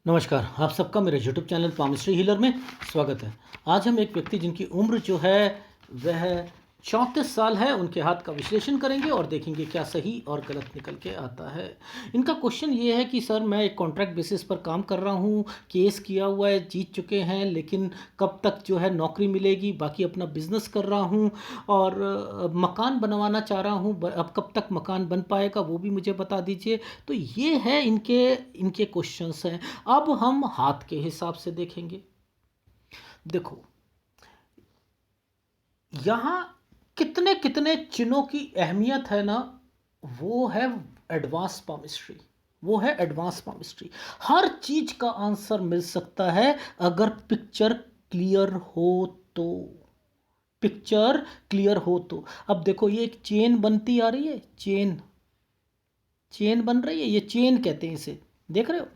नमस्कार, आप सबका मेरे यूट्यूब चैनल पामिस्ट्री हीलर में स्वागत है। आज हम एक व्यक्ति जिनकी उम्र जो है वह 34 साल है, उनके हाथ का विश्लेषण करेंगे और देखेंगे क्या सही और गलत निकल के आता है। इनका क्वेश्चन ये है कि सर मैं एक कॉन्ट्रैक्ट बेसिस पर काम कर रहा हूँ, केस किया हुआ है, जीत चुके हैं, लेकिन कब तक जो है नौकरी मिलेगी, बाकी अपना बिजनेस कर रहा हूँ और मकान बनवाना चाह रहा हूँ, अब कब तक मकान बन पाएगा वो भी मुझे बता दीजिए। तो ये है इनके इनके क्वेश्चंस हैं। अब हम हाथ के हिसाब से देखेंगे। देखो, यहाँ कितने कितने चिन्हों की अहमियत है ना, वो है एडवांस पामिस्ट्री। वो है एडवांस पामिस्ट्री। हर चीज का आंसर मिल सकता है अगर पिक्चर क्लियर हो तो। पिक्चर क्लियर हो तो। अब देखो, ये एक चेन बनती आ रही है, चेन चेन बन रही है, ये चेन कहते हैं इसे। देख रहे हो,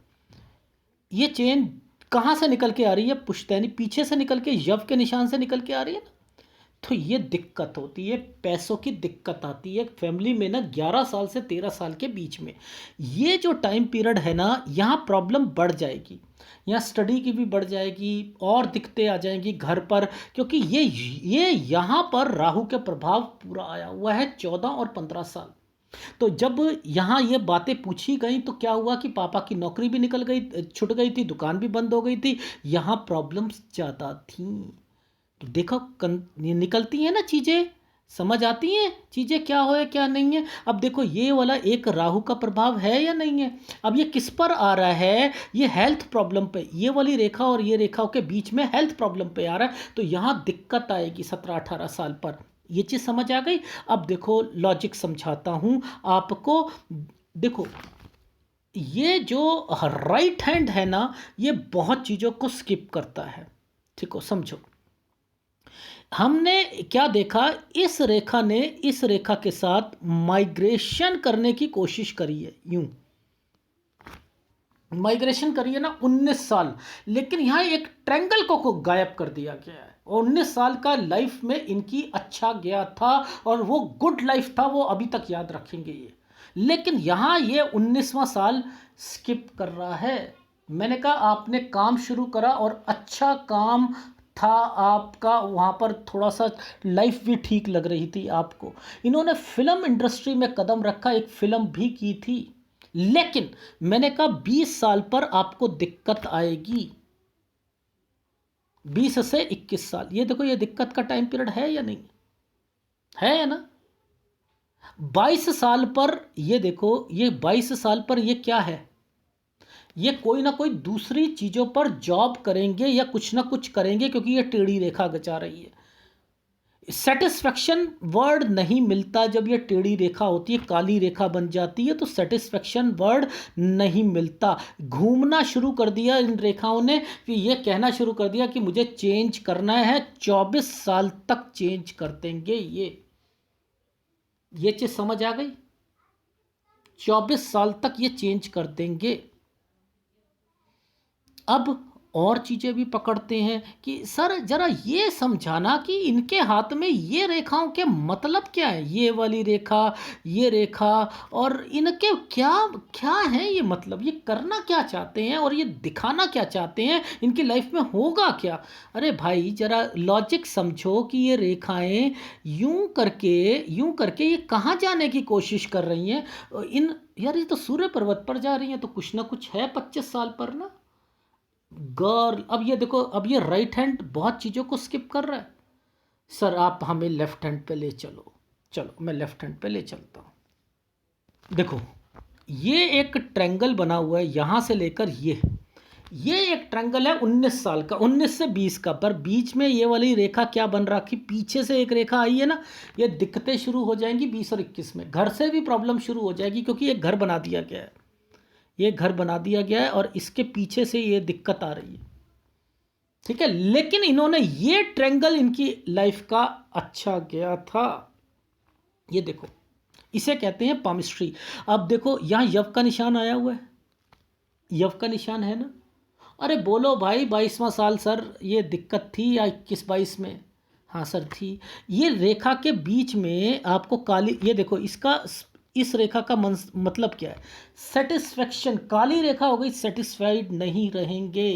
ये चेन कहाँ से निकल के आ रही है? पुश्तैनी पीछे से निकल के यव के निशान से निकल के आ रही है ना। तो ये दिक्कत होती है, पैसों की दिक्कत आती है फैमिली में ना, 11 साल से 13 साल के बीच में। ये जो टाइम पीरियड है ना, यहाँ प्रॉब्लम बढ़ जाएगी, यहाँ स्टडी की भी बढ़ जाएगी और दिक्कतें आ जाएंगी घर पर, क्योंकि ये यहाँ पर राहु के प्रभाव पूरा आया हुआ है 14 और 15 साल। तो जब यहाँ ये बातें पूछी गई तो क्या हुआ कि पापा की नौकरी भी निकल गई, छूट गई थी, दुकान भी बंद हो गई थी, यहाँ प्रॉब्लम्स ज़्यादा थी। तो देखो, ये निकलती हैं ना चीज़ें, समझ आती हैं चीज़ें क्या हो है क्या नहीं है। अब देखो, ये वाला एक राहु का प्रभाव है या नहीं है। अब ये किस पर आ रहा है? ये हेल्थ प्रॉब्लम पे, ये वाली रेखा और ये रेखाओं के बीच में हेल्थ प्रॉब्लम पे आ रहा है। तो यहाँ दिक्कत आएगी 17-18 साल पर। ये चीज़ समझ आ गई। अब देखो, लॉजिक समझाता हूँ आपको। देखो, ये जो राइट हैंड है ना, ये बहुत चीज़ों को स्किप करता है। ठीक हो, समझो। हमने क्या देखा, इस रेखा ने इस रेखा के साथ माइग्रेशन करने की कोशिश करी है, यूं माइग्रेशन करी है ना 19 साल। लेकिन यहाँ एक ट्रैंगल को गायब कर दिया गया है और 19 साल का लाइफ में इनकी अच्छा गया था और वो गुड लाइफ था, वो अभी तक याद रखेंगे ये। लेकिन यहाँ ये 19वां साल स्किप कर रहा है। मैंने कहा आपने काम शुरू करा और अच्छा काम था आपका, वहाँ पर थोड़ा सा लाइफ भी ठीक लग रही थी आपको। इन्होंने फिल्म इंडस्ट्री में कदम रखा, एक फिल्म भी की थी, लेकिन मैंने कहा 20 साल पर आपको दिक्कत आएगी। 20 से 21 साल, ये देखो, ये दिक्कत का टाइम पीरियड है या नहीं है, या ना। 22 साल पर ये देखो, ये 22 साल पर ये क्या है, ये कोई ना कोई दूसरी चीज़ों पर जॉब करेंगे या कुछ ना कुछ करेंगे, क्योंकि ये टेढ़ी रेखा गचा रही है। सेटिस्फैक्शन वर्ड नहीं मिलता जब ये टेढ़ी रेखा होती है, काली रेखा बन जाती है तो सेटिस्फैक्शन वर्ड नहीं मिलता। घूमना शुरू कर दिया इन रेखाओं ने, कि ये कहना शुरू कर दिया कि मुझे चेंज करना है। 24 साल तक चेंज कर देंगे ये चीज़ समझ आ गई। 24 साल तक ये चेंज कर देंगे। अब और चीज़ें भी पकड़ते हैं कि सर ज़रा ये समझाना कि इनके हाथ में ये रेखाओं के मतलब क्या है, ये वाली रेखा, ये रेखा, और इनके क्या क्या है ये मतलब, ये करना क्या चाहते हैं और ये दिखाना क्या चाहते हैं, इनकी लाइफ में होगा क्या। अरे भाई, ज़रा लॉजिक समझो कि ये रेखाएं यूं करके ये कहाँ जाने की कोशिश कर रही हैं। यार, ये तो सूर्य पर्वत पर जा रही हैं, तो कुछ ना कुछ है 25 साल पर ना गर्ल। अब ये देखो, अब ये राइट हैंड बहुत चीज़ों को स्किप कर रहा है। सर आप हमें लेफ्ट हैंड पे ले चलो। चलो, मैं लेफ्ट हैंड पे ले चलता हूँ। देखो, ये एक ट्रायंगल बना हुआ है, यहाँ से लेकर ये एक ट्रायंगल है 19 साल का, 19 से 20 का। पर बीच में ये वाली रेखा क्या बन रखी, पीछे से एक रेखा आई है ना, ये दिक्कतें शुरू हो जाएंगी 20 और 21 में। घर से भी प्रॉब्लम शुरू हो जाएगी, क्योंकि एक घर बना दिया गया है, ये घर बना दिया गया है और इसके पीछे से ये दिक्कत आ रही है। ठीक है, लेकिन इन्होंने ये ट्रायंगल इनकी लाइफ का अच्छा गया था। ये देखो, इसे कहते हैं पामिस्ट्री। अब देखो, यहाँ यव का निशान आया हुआ है, यव का निशान है ना। अरे बोलो भाई, 22वां साल सर, ये दिक्कत थी या 21-22 में? हाँ सर थी। ये रेखा के बीच में आपको काली, ये देखो, इसका इस रेखा का मतलब क्या है? सेटिस्फेक्शन। काली रेखा हो गई, सेटिस्फाइड नहीं रहेंगे,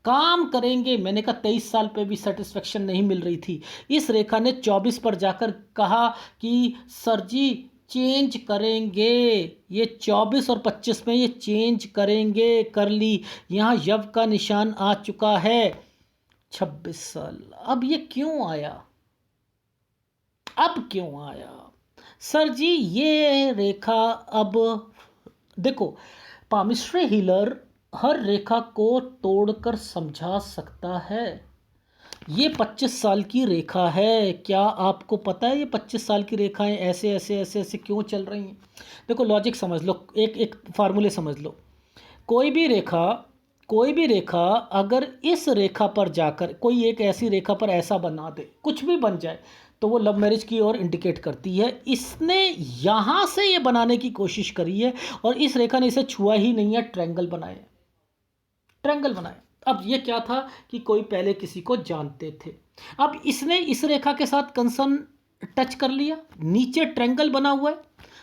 काम करेंगे। मैंने कहा 23 साल पे भी सेटिस्फेक्शन नहीं मिल रही थी। इस रेखा ने 24 पर जाकर कहा कि सर जी चेंज करेंगे, ये 24 और 25 में ये चेंज करेंगे, कर ली। यहाँ यव का निशान आ चुका है। 26 साल। अब ये क्यों आया? अब क्यों आया सर जी? ये रेखा अब देखो, पामिस्ट्री हीलर हर रेखा को तोड़कर समझा सकता है। ये 25 साल की रेखा है। क्या आपको पता है ये 25 साल की रेखाएं ऐसे ऐसे ऐसे ऐसे क्यों चल रही हैं? देखो लॉजिक समझ लो, एक एक फार्मूले समझ लो। कोई भी रेखा, कोई भी रेखा अगर इस रेखा पर जाकर कोई एक ऐसी रेखा पर ऐसा बना दे, कुछ भी बन जाए, तो वो लव मैरिज की ओर इंडिकेट करती है। इसने यहाँ से ये बनाने की कोशिश करी है और इस रेखा ने इसे छुआ ही नहीं है, ट्रायंगल बनाए, ट्रायंगल बनाए। अब ये क्या था कि कोई पहले किसी को जानते थे, अब इसने इस रेखा के साथ कंसर्न टच कर लिया, नीचे ट्रायंगल बना हुआ है,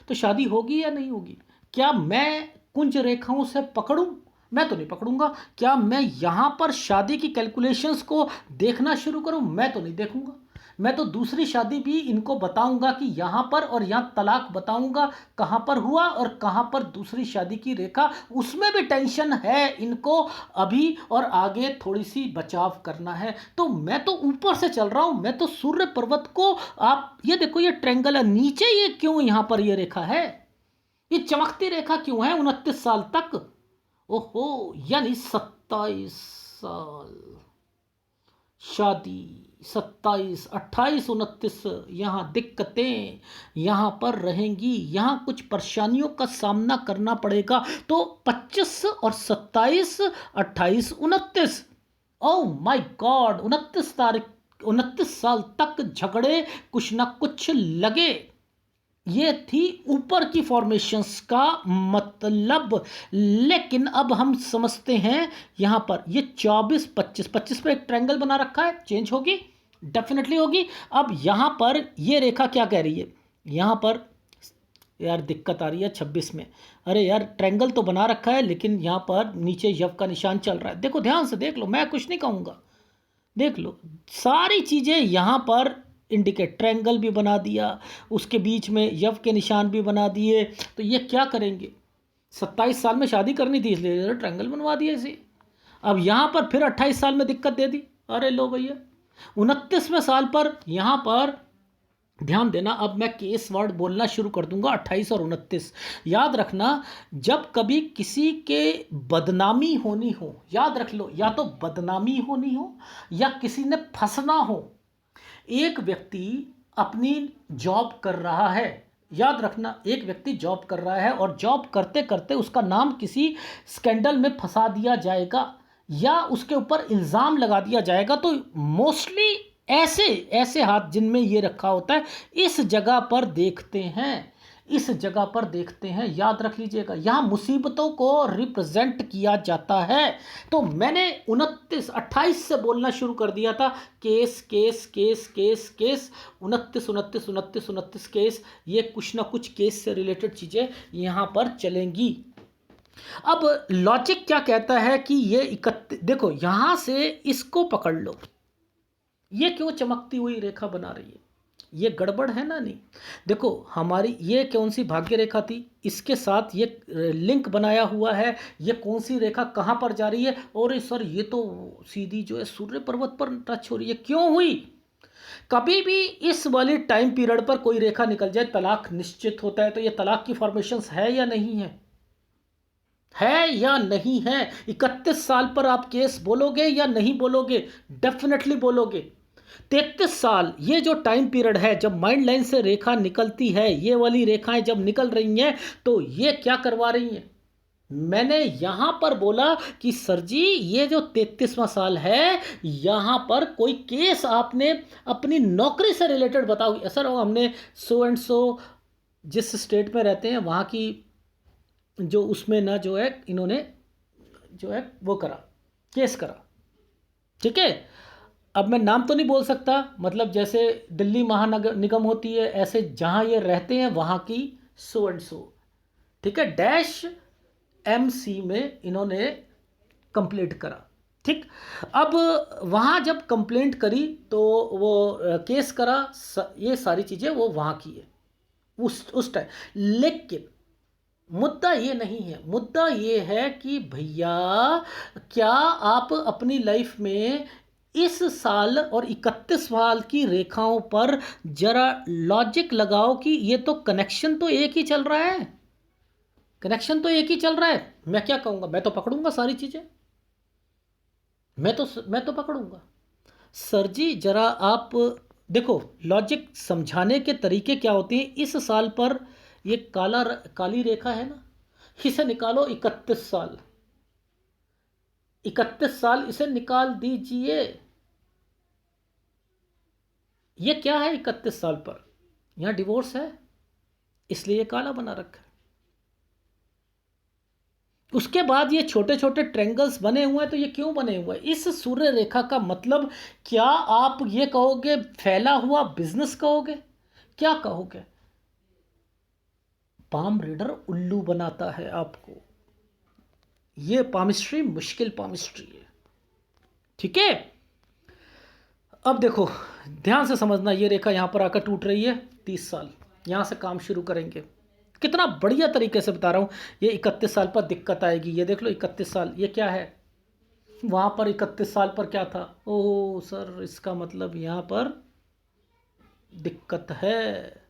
तो शादी होगी या नहीं होगी? क्या मैं कुंज रेखाओं से पकड़ूं? मैं तो नहीं पकड़ूंगा। क्या मैं यहां पर शादी की कैलकुलेशंस को देखना शुरू करूं? मैं तो नहीं देखूंगा। मैं तो दूसरी शादी भी इनको बताऊंगा कि यहां पर, और यहां तलाक बताऊंगा कहां पर हुआ और कहां पर दूसरी शादी की रेखा, उसमें भी टेंशन है इनको अभी, और आगे थोड़ी सी बचाव करना है। तो मैं तो ऊपर से चल रहा हूं, मैं तो सूर्य पर्वत को, आप ये देखो ये ट्रायंगल है, नीचे ये क्यों यहां पर ये रेखा है, ये चमकती रेखा क्यों है 29 साल तक? ओहो, यानी 27 साल शादी, 27, 28, 29, यहाँ दिक्कतें यहाँ पर रहेंगी, यहाँ कुछ परेशानियों का सामना करना पड़ेगा। तो 25 और 27, 28, 29, ओह माय गॉड, 29 तारीख, 29 साल तक झगड़े कुछ ना कुछ लगे। ये थी ऊपर की फॉर्मेशंस का मतलब। लेकिन अब हम समझते हैं यहां पर ये 24, 25, 25 पर एक ट्रायंगल बना रखा है, चेंज होगी, डेफिनेटली होगी। अब यहां पर ये रेखा क्या कह रही है? यहां पर यार दिक्कत आ रही है 26 में। अरे यार ट्रायंगल तो बना रखा है, लेकिन यहां पर नीचे यव का निशान चल रहा है। देखो ध्यान से देख लो, मैं कुछ नहीं कहूंगा, देख लो सारी चीज़ें यहाँ पर इंडिकेट, ट्रायंगल भी बना दिया, उसके बीच में यव के निशान भी बना दिए। तो ये क्या करेंगे? 27 साल में शादी करनी थी, इसलिए ट्रायंगल बनवा दिया इसे। अब यहाँ पर फिर 28 साल में दिक्कत दे दी। अरे लो भैया, 29वें साल पर यहाँ पर ध्यान देना, अब मैं केस वर्ड बोलना शुरू कर दूंगा, 28 और 29। याद रखना, जब कभी किसी के बदनामी होनी हो, याद रख लो, या तो बदनामी होनी हो या किसी ने फंसना हो। एक व्यक्ति अपनी जॉब कर रहा है, याद रखना, एक व्यक्ति जॉब कर रहा है और जॉब करते करते उसका नाम किसी स्कैंडल में फंसा दिया जाएगा या उसके ऊपर इल्ज़ाम लगा दिया जाएगा, तो मोस्टली ऐसे ऐसे हाथ जिनमें ये रखा होता है, इस जगह पर देखते हैं, इस जगह पर देखते हैं। याद रख लीजिएगा, यहाँ मुसीबतों को रिप्रेजेंट किया जाता है। तो मैंने 29, 28 से बोलना शुरू कर दिया था, case case case case case, 29, 29, 29, 29 case, ये कुछ ना कुछ केस से रिलेटेड चीज़ें यहाँ पर चलेंगी। अब लॉजिक क्या कहता है कि ये 31, देखो यहाँ से इसको पकड़ लो, ये क्यों चमकती हुई रेखा बना रही है? ये गड़बड़ है ना? नहीं, देखो हमारी ये कौन सी भाग्य रेखा थी, इसके साथ ये लिंक बनाया हुआ है, ये कौन सी रेखा कहाँ पर जा रही है? और सर ये तो सीधी जो है सूर्य पर्वत पर टच हो रही है। क्यों हुई? कभी भी इस वाली टाइम पीरियड पर कोई रेखा निकल जाए, तलाक निश्चित होता है। तो ये तलाक की फॉर्मेशंस है या नहीं है? है या नहीं है? 31 साल पर आप केस बोलोगे या नहीं बोलोगे? डेफिनेटली बोलोगे। 33 साल, ये जो टाइम पीरियड है जब माइंड लाइन से रेखा निकलती है, ये वाली रेखाएं जब निकल रही हैं, तो ये क्या करवा रही हैं? मैंने यहां पर बोला कि सर जी ये जो 33वां साल है, यहां पर कोई केस आपने अपनी नौकरी से रिलेटेड बताओ। सर हमने सो एंड सो जिस स्टेट में रहते हैं वहां की जो उसमें ना जो है इन्होंने जो है वो करा, केस करा, ठीक है। अब मैं नाम तो नहीं बोल सकता, मतलब जैसे दिल्ली महानगर निगम होती है, ऐसे जहाँ ये रहते हैं वहाँ की सो एंड सो, ठीक है, डैश MC में इन्होंने कंप्लेंट करा। ठीक, अब वहाँ जब कंप्लेंट करी तो वो केस करा, ये सारी चीज़ें वो वहाँ की है उस टाइम। लेकिन मुद्दा ये नहीं है, मुद्दा ये है कि भैया क्या आप अपनी लाइफ में इस साल और 31 साल की रेखाओं पर जरा लॉजिक लगाओ कि ये तो कनेक्शन तो एक ही चल रहा है, कनेक्शन तो एक ही चल रहा है। मैं क्या कहूँगा, मैं तो पकड़ूंगा सारी चीज़ें, मैं तो पकड़ूंगा। सर जी जरा आप देखो, लॉजिक समझाने के तरीके क्या होते हैं। इस साल पर ये काली रेखा है ना, इसे निकालो 31 साल, 31 साल इसे निकाल दीजिए। ये क्या है 31 साल पर, यहाँ डिवोर्स है, इसलिए ये काला बना रखा है। उसके बाद ये छोटे छोटे ट्रेंगल्स बने हुए हैं, तो ये क्यों बने हुए हैं? इस सूर्य रेखा का मतलब क्या आप ये कहोगे फैला हुआ बिजनेस कहोगे, क्या कहोगे? पाम रीडर उल्लू बनाता है आपको, ये पामिस्ट्री मुश्किल पामिस्ट्री है, ठीक है। अब देखो ध्यान से समझना, ये रेखा यहां पर आकर टूट रही है, 30 साल यहां से काम शुरू करेंगे। कितना बढ़िया तरीके से बता रहा हूं। ये 31 साल पर दिक्कत आएगी, ये देख लो 31 साल, ये क्या है, वहां पर 31 साल पर क्या था? ओह सर इसका मतलब यहां पर दिक्कत है।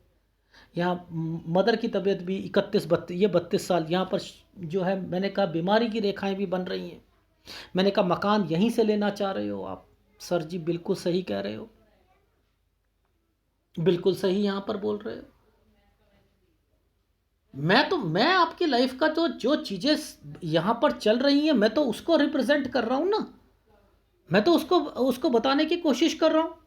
यहाँ मदर की तबीयत भी 31 32, ये 32 साल यहाँ पर जो है, मैंने कहा बीमारी की रेखाएं भी बन रही हैं। मैंने कहा मकान यहीं से लेना चाह रहे हो आप। सर जी बिल्कुल सही कह रहे हो, बिल्कुल सही यहाँ पर बोल रहे हो। मैं आपकी लाइफ का जो जो चीज़ें यहाँ पर चल रही हैं, मैं तो उसको रिप्रेजेंट कर रहा हूँ ना, मैं तो उसको उसको बताने की कोशिश कर रहा हूँ।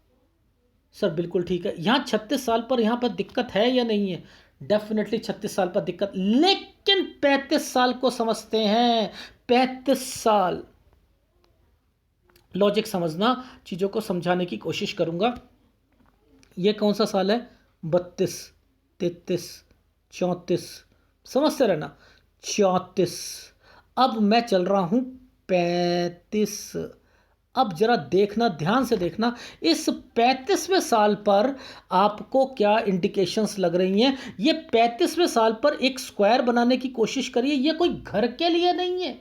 सर बिल्कुल ठीक है, यहाँ 36 साल पर यहाँ पर दिक्कत है या नहीं है? डेफिनेटली 36 साल पर दिक्कत, लेकिन 35 साल को समझते हैं। 35 साल, लॉजिक समझना, चीज़ों को समझाने की कोशिश करूंगा। ये कौन सा साल है? 32, 33, 34, समझते रहना, 34। अब मैं चल रहा हूं 35। अब जरा देखना, ध्यान से देखना, इस 35वें साल पर आपको क्या इंडिकेशंस लग रही हैं। ये 35वें साल पर एक स्क्वायर बनाने की कोशिश करिए। ये कोई घर के लिए नहीं है,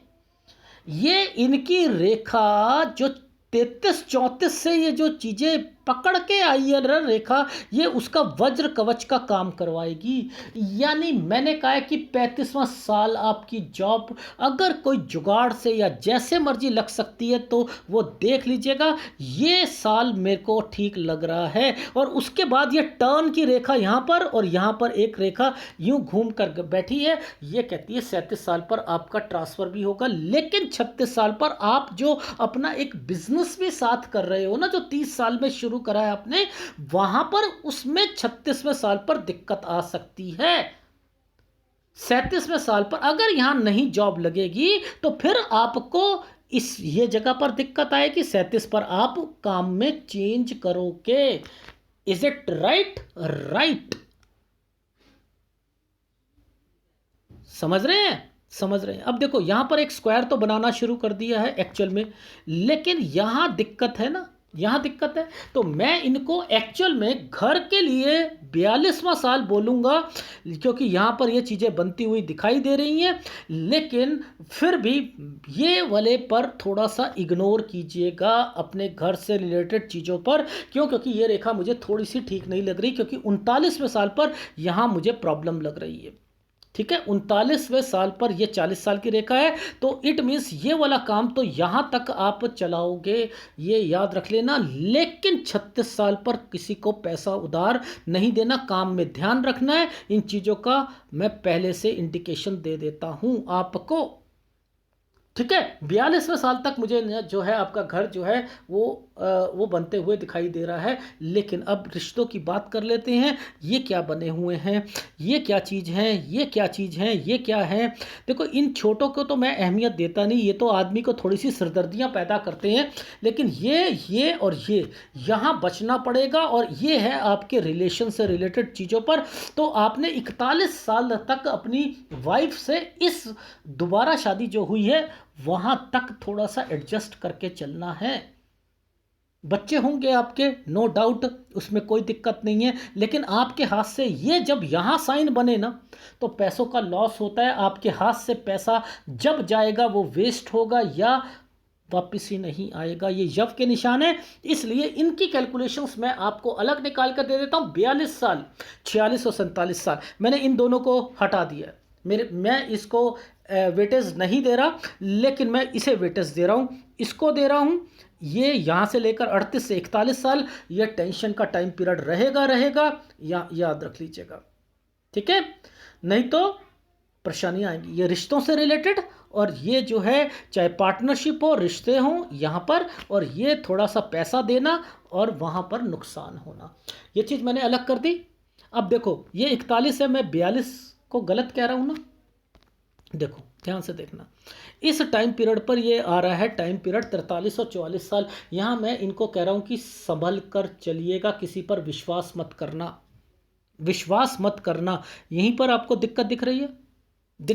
ये इनकी रेखा जो 33 34 से ये जो चीज़ें पकड़ के आई है ना रेखा, ये उसका वज्र कवच का काम करवाएगी। यानी मैंने कहा है कि 35वां साल आपकी जॉब अगर कोई जुगाड़ से या जैसे मर्जी लग सकती है, तो वो देख लीजिएगा। ये साल मेरे को ठीक लग रहा है। और उसके बाद ये टर्न की रेखा यहाँ पर और यहाँ पर एक रेखा यूं घूम कर बैठी है, ये कहती है 37 साल पर आपका ट्रांसफर भी होगा। लेकिन 36 साल पर आप जो अपना एक बिजनेस भी साथ कर रहे हो ना, जो 30 साल में शुरू करा है आपने, वहां पर उसमें 36वें साल पर दिक्कत आ सकती है। 37वें साल पर अगर यहां नहीं जॉब लगेगी, तो फिर आपको इस ये जगह पर दिक्कत आएगी। 37 पर आप काम में चेंज करोगे। Is it right? राइट, समझ रहे हैं, समझ रहे हैं। अब देखो यहां पर एक स्क्वायर तो बनाना शुरू कर दिया है एक्चुअल में, लेकिन यहां दिक्कत है ना, यहां दिक्कत है। तो मैं इनको एक्चुअल में घर के लिए 42वां साल बोलूंगा, क्योंकि यहां पर ये चीज़ें बनती हुई दिखाई दे रही हैं। लेकिन फिर भी ये वाले पर थोड़ा सा इग्नोर कीजिएगा अपने घर से रिलेटेड चीज़ों पर। क्यों? क्योंकि ये रेखा मुझे थोड़ी सी ठीक नहीं लग रही, क्योंकि 39वें साल पर यहां मुझे प्रॉब्लम लग रही है। ठीक है, 39वें साल पर ये 40 साल की रेखा है, तो इट मीन्स ये वाला काम तो यहां तक आप चलाओगे, ये याद रख लेना। लेकिन 36 साल पर किसी को पैसा उधार नहीं देना, काम में ध्यान रखना है। इन चीज़ों का मैं पहले से इंडिकेशन दे देता हूं आपको। ठीक है, 42वें साल तक मुझे जो है आपका घर जो है वो बनते हुए दिखाई दे रहा है। लेकिन अब रिश्तों की बात कर लेते हैं, ये क्या बने हुए हैं, ये क्या चीज़ हैं, ये क्या चीज़ हैं, ये क्या है। देखो इन छोटों को तो मैं अहमियत देता नहीं, ये तो आदमी को थोड़ी सी सिरदर्दियाँ पैदा करते हैं। लेकिन ये और ये यहाँ बचना पड़ेगा, और ये है आपके रिलेशन से रिलेटेड चीज़ों पर। तो आपने 41 साल तक अपनी वाइफ से इस दोबारा शादी जो हुई है वहां तक थोड़ा सा एडजस्ट करके चलना है। बच्चे होंगे आपके, नो डाउट, उसमें कोई दिक्कत नहीं है। लेकिन आपके हाथ से ये जब यहाँ साइन बने ना, तो पैसों का लॉस होता है। आपके हाथ से पैसा जब जाएगा वो वेस्ट होगा या वापस ही नहीं आएगा। ये यव के निशान है। इसलिए इनकी कैलकुलेशंस मैं आपको अलग निकाल कर दे देता हूँ। 42 साल, 46 और 47 साल, मैंने इन दोनों को हटा दिया। मैं इसको वेटेज नहीं दे रहा, लेकिन मैं इसे वेटेज दे रहा हूँ, इसको दे रहा हूँ। ये यहाँ से लेकर 38 से 41 साल ये टेंशन का टाइम पीरियड रहेगा, या याद रख लीजिएगा। ठीक है, नहीं तो परेशानियाँ आएंगी। ये रिश्तों से रिलेटेड, और ये जो है चाहे पार्टनरशिप हो, रिश्ते हों यहाँ पर, और ये थोड़ा सा पैसा देना और वहाँ पर नुकसान होना, ये चीज़ मैंने अलग कर दी। अब देखो ये 41 है, मैं 42 को गलत कह रहा हूँ ना। देखो ध्यान से देखना, इस टाइम पीरियड पर ये आ रहा है टाइम पीरियड 43 और 44 साल। यहाँ मैं इनको कह रहा हूँ कि संभल कर चलिएगा, किसी पर विश्वास मत करना, विश्वास मत करना। यहीं पर आपको दिक्कत दिख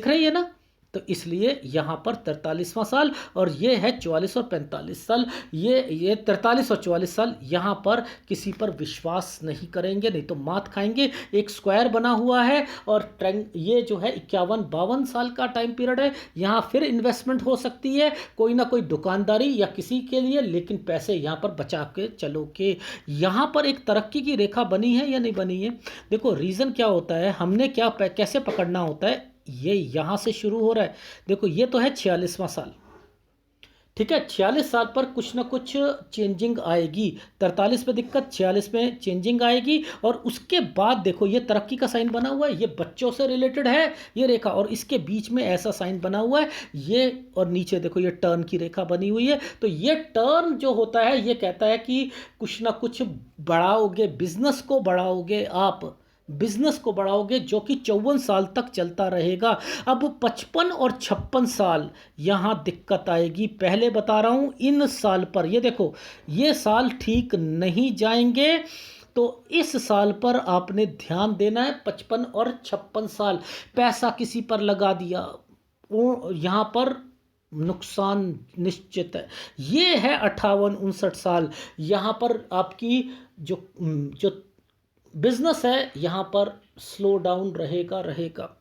रही है ना। तो इसलिए यहाँ पर 43वां साल, और ये है 44 और 45 साल। ये 43 और 44 साल यहाँ पर किसी पर विश्वास नहीं करेंगे, नहीं तो मात खाएंगे। एक स्क्वायर बना हुआ है, और ये जो है 51-52 साल का टाइम पीरियड है। यहाँ फिर इन्वेस्टमेंट हो सकती है, कोई ना कोई दुकानदारी या किसी के लिए, लेकिन पैसे यहाँ पर बचा के चलो के। यहाँ पर एक तरक्की की रेखा बनी है या नहीं बनी है। देखो रीज़न क्या होता है, हमने कैसे पकड़ना होता है। ये यहाँ से शुरू हो रहा है। देखो ये तो है 46वां साल, ठीक है। 46 साल पर कुछ ना कुछ चेंजिंग आएगी। 43 पे दिक्कत, 46 में चेंजिंग आएगी। और उसके बाद देखो ये तरक्की का साइन बना हुआ है, ये बच्चों से रिलेटेड है ये रेखा, और इसके बीच में ऐसा साइन बना हुआ है ये, और नीचे देखो ये टर्न की रेखा बनी हुई है। तो ये टर्न जो होता है ये कहता है कि कुछ ना कुछ बढ़ाओगे, बिजनेस को बढ़ाओगे, आप बिजनेस को बढ़ाओगे, जो कि 54 साल तक चलता रहेगा। अब 55 और 56 साल यहाँ दिक्कत आएगी। पहले बता रहा हूँ इन साल पर, ये देखो ये साल ठीक नहीं जाएंगे। तो इस साल पर आपने ध्यान देना है। 55 और 56 साल पैसा किसी पर लगा दिया, वो यहाँ पर नुकसान निश्चित है। ये है 58-59 साल, यहाँ पर आपकी जो जो बिजनेस है यहाँ पर स्लो डाउन रहेगा।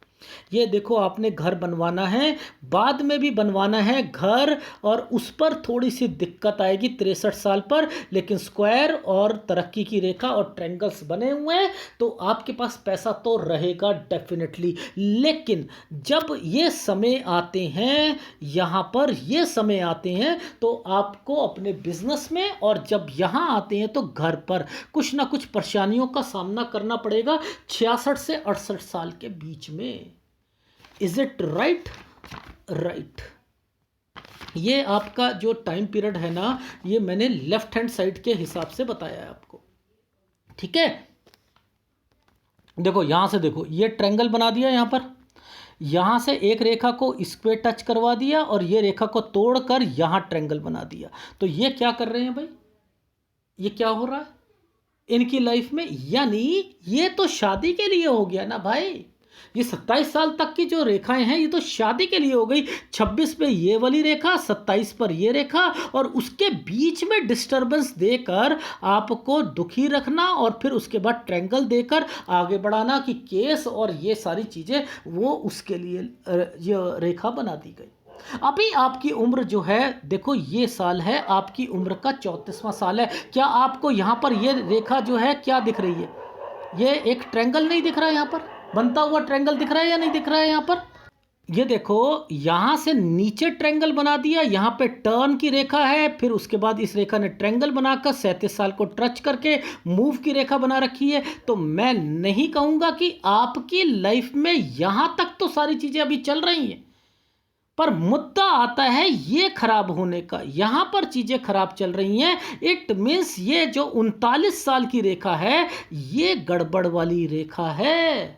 ये देखो आपने घर बनवाना है, बाद में भी बनवाना है घर, और उस पर थोड़ी सी दिक्कत आएगी 63 साल पर। लेकिन स्क्वायर और तरक्की की रेखा और ट्रायंगल्स बने हुए हैं, तो आपके पास पैसा तो रहेगा डेफिनेटली। लेकिन जब ये समय आते हैं, यहाँ पर ये समय आते हैं, तो आपको अपने बिजनेस में, और जब यहाँ आते हैं तो घर पर कुछ ना कुछ परेशानियों का सामना करना पड़ेगा 66 से 68 साल के बीच में। Is it right? राइट। ये आपका जो टाइम पीरियड है ना, ये मैंने लेफ्ट हैंड साइड के हिसाब से बताया है आपको, ठीक है। देखो यहां से देखो ये ट्रायंगल बना दिया, यहां पर यहां से एक रेखा को इस पे टच करवा दिया, और ये रेखा को तोड़कर यहां ट्रायंगल बना दिया। तो ये क्या कर रहे हैं भाई, ये क्या हो रहा है इनकी लाइफ में। यानी ये तो शादी के लिए हो गया ना भाई। ये 27 साल तक की जो रेखाएं हैं ये तो शादी के लिए हो गई। 26 पे ये वाली रेखा, 27 पर ये रेखा, और उसके बीच में डिस्टरबेंस देकर आपको दुखी रखना, और फिर उसके बाद ट्रायंगल देकर आगे बढ़ाना कि केस और ये सारी चीज़ें, वो उसके लिए ये रेखा बना दी गई। अभी आपकी उम्र जो है, देखो ये साल है आपकी उम्र का 34वां साल है। क्या आपको यहाँ पर ये रेखा जो है क्या दिख रही है, ये एक ट्रायंगल नहीं दिख रहा है, यहाँ पर बनता हुआ ट्रायंगल दिख रहा है या नहीं दिख रहा है। यहाँ पर ये देखो यहाँ से नीचे ट्रायंगल बना दिया, यहाँ पे टर्न की रेखा है, फिर उसके बाद इस रेखा ने ट्रायंगल बनाकर 37 साल को टच करके मूव की रेखा बना रखी है। तो मैं नहीं कहूँगा कि आपकी लाइफ में यहाँ तक तो सारी चीज़ें अभी चल रही हैं, पर मुद्दा आता है ये खराब होने का, यहां पर चीजें खराब चल रही हैं। इट मीन्स ये जो 39 साल की रेखा है ये गड़बड़ वाली रेखा है।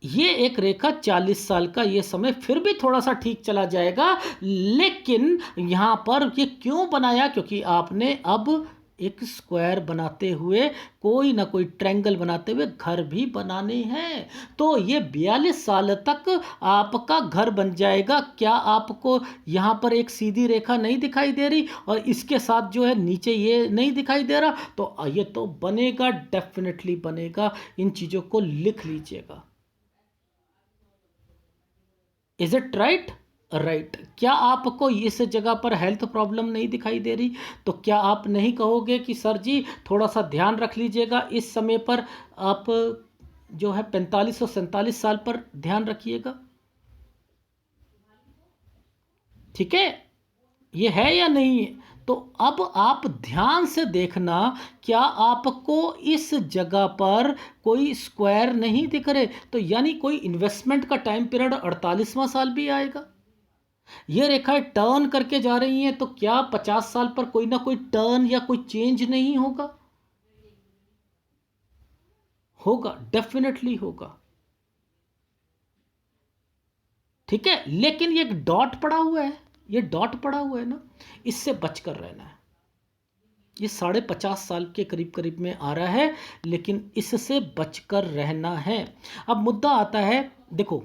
ये एक रेखा 40 साल का ये समय फिर भी थोड़ा सा ठीक चला जाएगा, लेकिन यहां पर ये क्यों बनाया, क्योंकि आपने अब एक स्क्वायर बनाते हुए, कोई ना कोई ट्रायंगल बनाते हुए घर भी बनाने हैं। तो ये 42 साल तक आपका घर बन जाएगा। क्या आपको यहाँ पर एक सीधी रेखा नहीं दिखाई दे रही और इसके साथ जो है नीचे ये नहीं दिखाई दे रहा? तो ये तो बनेगा, डेफिनेटली बनेगा। इन चीज़ों को लिख लीजिएगा। Is it right? राइट। क्या आपको इस जगह पर हेल्थ प्रॉब्लम नहीं दिखाई दे रही? तो क्या आप नहीं कहोगे कि सर जी थोड़ा सा ध्यान रख लीजिएगा, इस समय पर आप जो है 45 और 47 साल पर ध्यान रखिएगा? ठीक है, ये है या नहीं है? तो अब आप ध्यान से देखना, क्या आपको इस जगह पर कोई स्क्वायर नहीं दिख रहे? तो यानी कोई इन्वेस्टमेंट का टाइम पीरियड 48वां साल भी आएगा। ये रेखाएं टर्न करके जा रही हैं, तो क्या 50 साल पर कोई ना कोई टर्न या कोई चेंज नहीं होगा? होगा, डेफिनेटली होगा। ठीक है, लेकिन ये डॉट पड़ा हुआ है, ये डॉट पड़ा हुआ है ना, इससे बचकर रहना है। ये 50.5 साल के करीब करीब में आ रहा है, लेकिन इससे बचकर रहना है। अब मुद्दा आता है, देखो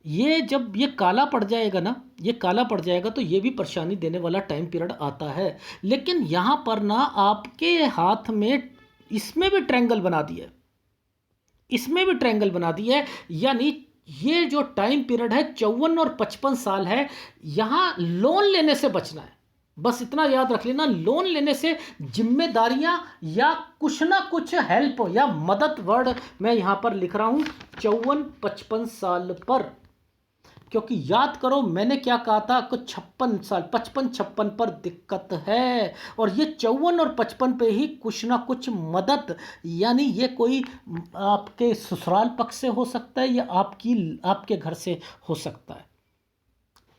ये जब ये काला पड़ जाएगा ना, ये काला पड़ जाएगा तो ये भी परेशानी देने वाला टाइम पीरियड आता है। लेकिन यहाँ पर ना आपके हाथ में इसमें भी ट्रायंगल बना दिया है, इसमें भी ट्रायंगल बना दिया है। यानी ये जो टाइम पीरियड है 54 और 55 साल है, यहाँ लोन लेने से बचना है। बस इतना याद रख लेना, लोन लेने से जिम्मेदारियां या कुछ ना कुछ हेल्प या मदद, वर्ड मैं यहां पर लिख रहा हूं 54-55 साल पर। क्योंकि याद करो मैंने क्या कहा था, कुछ 56 साल, 55-56 पर दिक्कत है, और ये 54 और 55 पे ही कुछ ना कुछ मदद, यानी ये कोई आपके ससुराल पक्ष से हो सकता है या आपके घर से हो सकता है।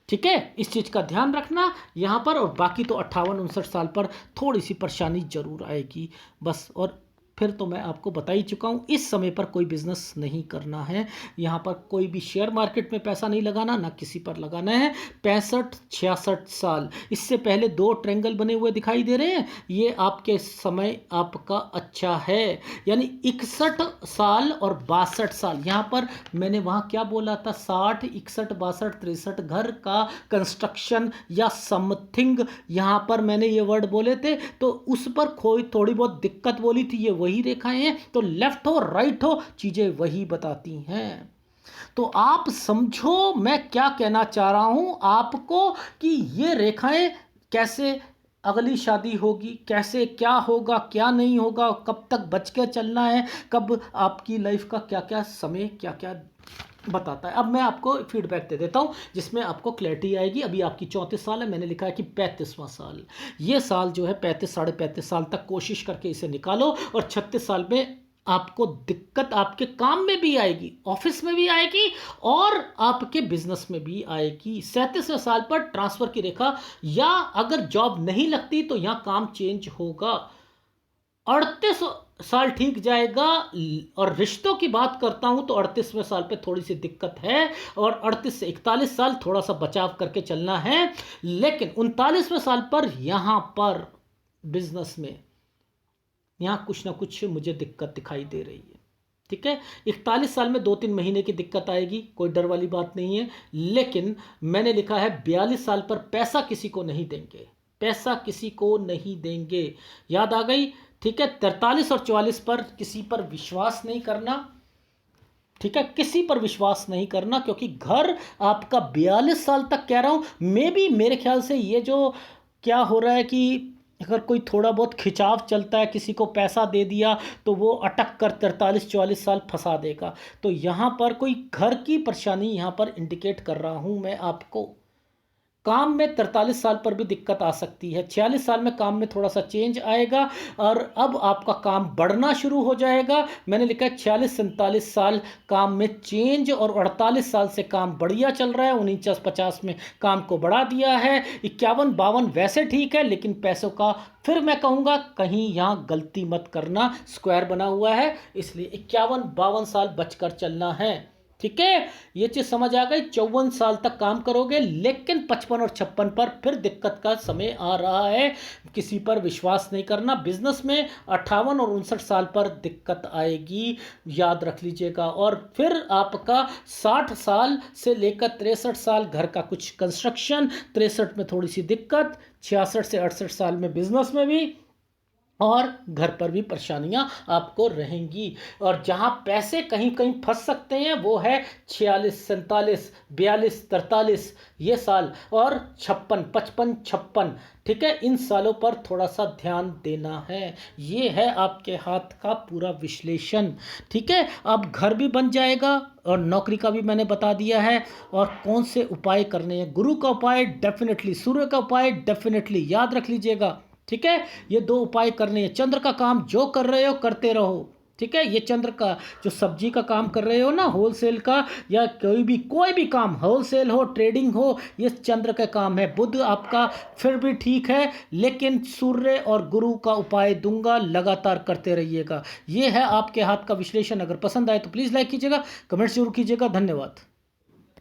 ठीक है, इस चीज़ का ध्यान रखना यहाँ पर। और बाकी तो 58-59 साल पर थोड़ी सी परेशानी जरूर आएगी बस। और फिर तो मैं आपको बता ही चुका हूँ, इस समय पर कोई बिजनेस नहीं करना है, यहाँ पर कोई भी शेयर मार्केट में पैसा नहीं लगाना, ना किसी पर लगाना है। 65-66 साल, इससे पहले 2 ट्रायंगल बने हुए दिखाई दे रहे हैं, ये आपके समय आपका अच्छा है। यानी 61 साल और 62 साल, यहाँ पर मैंने वहाँ क्या बोला था, 60, 61, 62, 63 घर का कंस्ट्रक्शन या समथिंग, यहाँ पर मैंने ये वर्ड बोले थे, तो उस पर कोई थोड़ी बहुत दिक्कत बोली थी। ये वही रेखाएं हैं, तो लेफ्ट हो राइट हो चीजें वही बताती हैं। तो आप समझो मैं क्या कहना चाह रहा हूं आपको, कि ये रेखाएं कैसे अगली शादी होगी, कैसे क्या होगा क्या नहीं होगा, कब तक बच के चलना है, कब आपकी लाइफ का क्या क्या समय क्या क्या बताता है। अब मैं आपको फीडबैक दे देता हूँ जिसमें आपको क्लैरिटी आएगी। अभी आपकी 34 साल है, मैंने लिखा है कि 35वां साल, ये साल जो है 35 35.5 साल तक कोशिश करके इसे निकालो, और 36 साल में आपको दिक्कत आपके काम में भी आएगी, ऑफिस में भी आएगी और आपके बिजनेस में भी आएगी। 37वें साल पर ट्रांसफर की रेखा, या अगर जॉब नहीं लगती तो यहाँ काम चेंज होगा। 38 साल ठीक जाएगा। और रिश्तों की बात करता हूं तो 38वें साल पे थोड़ी सी दिक्कत है, और 38 से 41 साल थोड़ा सा बचाव करके चलना है। लेकिन 39वें साल पर यहां पर बिजनेस में यहां कुछ ना कुछ मुझे दिक्कत दिखाई दे रही है। ठीक है, 41 साल में 2-3 महीने की दिक्कत आएगी, कोई डर वाली बात नहीं है। लेकिन मैंने लिखा है 42 साल पर पैसा किसी को नहीं देंगे, पैसा किसी को नहीं देंगे, याद आ गई? ठीक है, 43 और 44 पर किसी पर विश्वास नहीं करना। ठीक है, किसी पर विश्वास नहीं करना, क्योंकि घर आपका 42 साल तक कह रहा हूं। मे भी मेरे ख्याल से ये जो क्या हो रहा है कि अगर कोई थोड़ा बहुत खिंचाव चलता है, किसी को पैसा दे दिया तो वो अटक कर 43-44 साल फंसा देगा। तो यहाँ पर कोई घर की परेशानी यहाँ पर इंडिकेट कर रहा हूँ मैं आपको। काम में 43 साल पर भी दिक्कत आ सकती है, 46 साल में काम में थोड़ा सा चेंज आएगा और अब आपका काम बढ़ना शुरू हो जाएगा। मैंने लिखा है 46-47 साल काम में चेंज, और 48 साल से काम बढ़िया चल रहा है, 49-50 में काम को बढ़ा दिया है, 51-52 वैसे ठीक है, लेकिन पैसों का फिर मैं कहूँगा कहीं यहाँ गलती मत करना, स्क्वायर बना हुआ है, इसलिए 51-52 साल बचकर चलना है। ठीक है, ये चीज़ समझ आ गई। 54 साल तक काम करोगे, लेकिन 55 और 56 पर फिर दिक्कत का समय आ रहा है। किसी पर विश्वास नहीं करना। बिजनेस में 58 और 59 साल पर दिक्कत आएगी, याद रख लीजिएगा। और फिर आपका 60 साल से लेकर 63 साल घर का कुछ कंस्ट्रक्शन, 63 में थोड़ी सी दिक्कत, 66 से 68 साल में बिजनेस में भी, और घर पर भी परेशानियां आपको रहेंगी। और जहां पैसे कहीं कहीं फंस सकते हैं वो है 46, 47, 42, 43 ये साल, और 56, 55, 56। ठीक है, इन सालों पर थोड़ा सा ध्यान देना है। ये है आपके हाथ का पूरा विश्लेषण। ठीक है, अब घर भी बन जाएगा और नौकरी का भी मैंने बता दिया है, और कौन से उपाय करने हैं। गुरु का उपाय डेफिनेटली, सूर्य का उपाय डेफिनेटली याद रख लीजिएगा। ठीक है, ये दो उपाय करने हैं। चंद्र का काम जो कर रहे हो करते रहो। ठीक है, ये चंद्र का जो सब्जी का काम कर रहे हो ना, होलसेल का, या कोई भी काम, होलसेल हो, ट्रेडिंग हो, ये चंद्र का काम है। बुध आपका फिर भी ठीक है, लेकिन सूर्य और गुरु का उपाय दूंगा, लगातार करते रहिएगा। ये है आपके हाथ का विश्लेषण। अगर पसंद आए तो प्लीज़ लाइक कीजिएगा, कमेंट जरूर कीजिएगा। धन्यवाद।